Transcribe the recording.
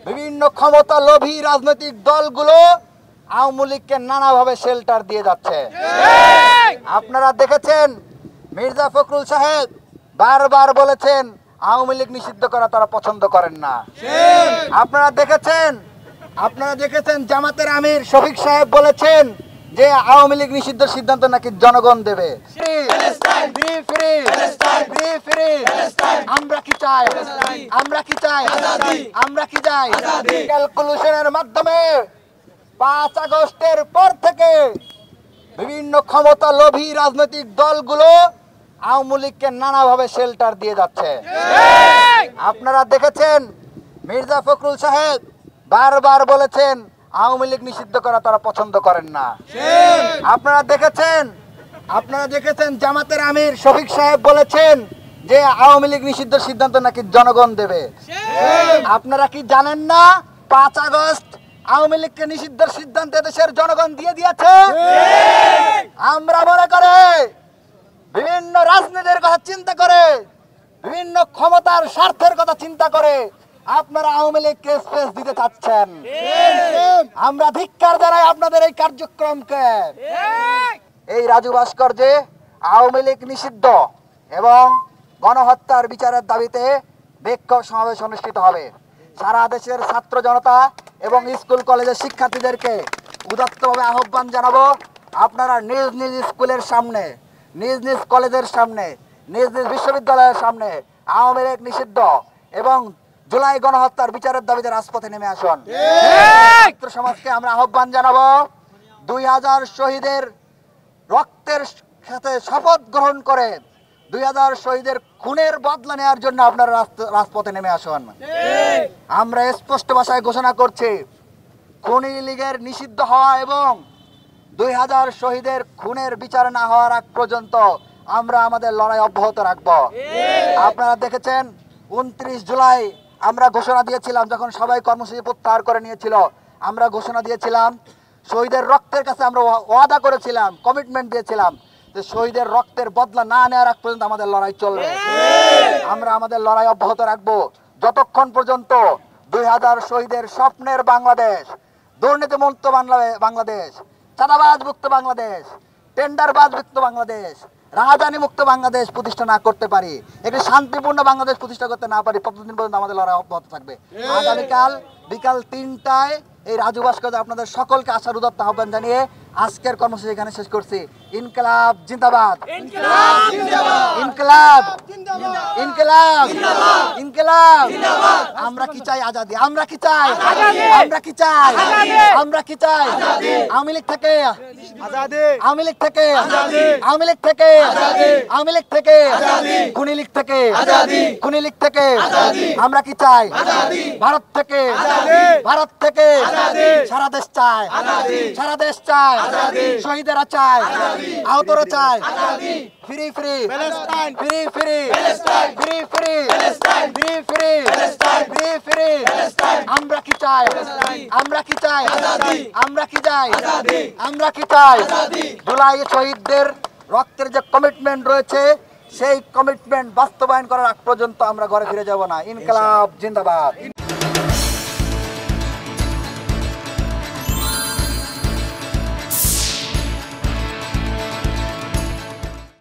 বিভিন্ন ক্ষমতা লোভী রাজনৈতিক দলগুলো আওয়ামী লীগকে নানাভাবে শেল্টার দিয়ে যাচ্ছে। আপনারা দেখেছেন মির্জা ফখরুল সাহেব বারবার বলেছেন আওয়ামী লীগ নিষিদ্ধ করা তারা পছন্দ করেন না। আপনারা দেখেছেন জামাতের আমির শফিক সাহেব বলেছেন যে আওয়ামী লীগ নিষিদ্ধের সিদ্ধান্ত নাকি জনগণ দেবে। আমরা কি চাই? ক্যালকুলেশনের মাধ্যমে 5 আগস্টের পর থেকে বিভিন্ন ক্ষমতা লোভী রাজনৈতিক দলগুলো আওয়ামী লীগকে নানাভাবে শেল্টার দিয়ে যাচ্ছে। আপনারা দেখেছেন মির্জা ফখরুল সাহেব বারবার বলেছেন আওয়ামী লীগ নিষিদ্ধ করা তারা পছন্দ করেন না। আপনারা দেখেছেন জামাতের আমির শফিক সাহেব বলেছেন যে আওয়ামী লীগ নিষিদ্ধ সিদ্ধান্ত নাকি জনগণ দেবে। আপনারা কি জানেন না 5 আগস্ট আওয়ামী লীগকে নিষিদ্ধের সিদ্ধান্ত দেশের জনগণ দিয়ে দিয়েছে? আমরা মনে করে বিভিন্ন রাজনীতির কথা চিন্তা করে, বিভিন্ন ক্ষমতার স্বার্থের কথা চিন্তা করে আপনারা আওয়ামী লীগকে স্পেস দিতে চাচ্ছেন। আমরা ধিক্কার জানাই আপনাদের এই কার্যক্রমকে। এই রাজু ভাস্কর্যে আওয়ামী লীগ নিষিদ্ধ এবং গণহত্যার বিচারের দাবিতে বিক্ষোভ সমাবেশ অনুষ্ঠিত হবে। সারা দেশের ছাত্র জনতা এবং স্কুল কলেজের শিক্ষার্থীদেরকে উদাত্তভাবে আহ্বান জানাবো, আপনারা নিজ নিজ স্কুলের সামনে, নিজ নিজ কলেজের সামনে, নিজ নিজ বিশ্ববিদ্যালয়ের সামনে আওয়ামী লীগ নিষিদ্ধ এবং জুলাই গণহত্যার বিচারের দাবিতে রাজপথে নেমে আসুন। ছাত্র সমাজকে আমরা আহ্বান জানাবো, 2000 শহীদের রক্তের সাথে শপথ গ্রহণ করে 2000 শহীদের খুনের বদলা নেওয়ার জন্য আপনারা রাজপথে নেমে আসুন। আমরা স্পষ্ট ভাষায় ঘোষণা করছি, খুনি লীগের নিষিদ্ধ হওয়া এবং 2000 শহীদের খুনের বিচার না হওয়ার আগ পর্যন্ত আমরা আমাদের লড়াই অব্যাহত রাখব। আপনারা দেখেছেন 29 জুলাই আমরা ঘোষণা দিয়েছিলাম, যখন সবাই কর্মসূচি প্রত্যাহার করে নিয়েছিল, আমরা ঘোষণা দিয়েছিলাম, শহীদের রক্তের কাছে আমরা ওয়াদা করেছিলাম, কমিটমেন্ট দিয়েছিলাম যে শহীদের রক্তের বদলা না নেওয়ার আগ পর্যন্ত আমাদের লড়াই চলবে। আমরা আমাদের লড়াই অব্যাহত রাখবো যতক্ষণ পর্যন্ত 2000 শহীদের স্বপ্নের বাংলাদেশ, দুর্নীতিমুক্ত বাংলাদেশ, চাঁদাবাজ মুক্ত বাংলাদেশ, টেন্ডারবাজ মুক্ত বাংলাদেশ, রাজধানী মুক্ত বাংলাদেশ প্রতিষ্ঠা না করতে পারি, একটি শান্তিপূর্ণ বাংলাদেশ প্রতিষ্ঠা করতে না পারি, ততদিন পর্যন্ত আমাদের লড়াই অব্যাহত থাকবে। আগামীকাল বিকাল 3টায় এই রাজু ভাস্কর্যে আপনাদের সকলকে আসার উদাত্ত আহ্বান জানিয়ে আজকের কর্মসূচি এখানে শেষ করছি। ইনকিলাব জিন্দাবাদ, ইনকিলাব ইনকিলাব ইনকিলাব ইনকিলাব। আমরা কি চাই? আজাদি। আমরা কি চাই? আমরা কি চাই? আমরা কি চাই? আওয়ামী লীগ থেকে আজাদি, আওয়ামী লীগ থেকে আজাদি, আওয়ামী লীগ থেকে আজাদি, আওয়ামী লীগ থেকে আজাদি, খুনি লীগ থেকে আজাদি, খুনি লীগ থেকে আজাদি। আমরা কি চাই? আজাদি। ভারত থেকে আজাদি, ভারত থেকে আজাদি। সারা দেশ চায় আজাদি, সারা দেশ চায় আজাদি, শহীদেরা চায় আজাদি, আহতরা চায় Azadi. Free free Palestine, free free Palestine, free free Palestine, free free Palestine, free free Palestine. আমরা কি চাই? আমরা কি চাই? আজাদি। আমরা কি চাই? আজাদি। আমরা কি চাই? আজাদি। জুলাই শহীদদের রক্তের যে কমিটমেন্ট রয়েছে, সেই কমিটমেন্ট বাস্তবায়ন করার আগ পর্যন্ত আমরা ঘরে ফিরে যাব না। ইনকিলাব জিন্দাবাদ।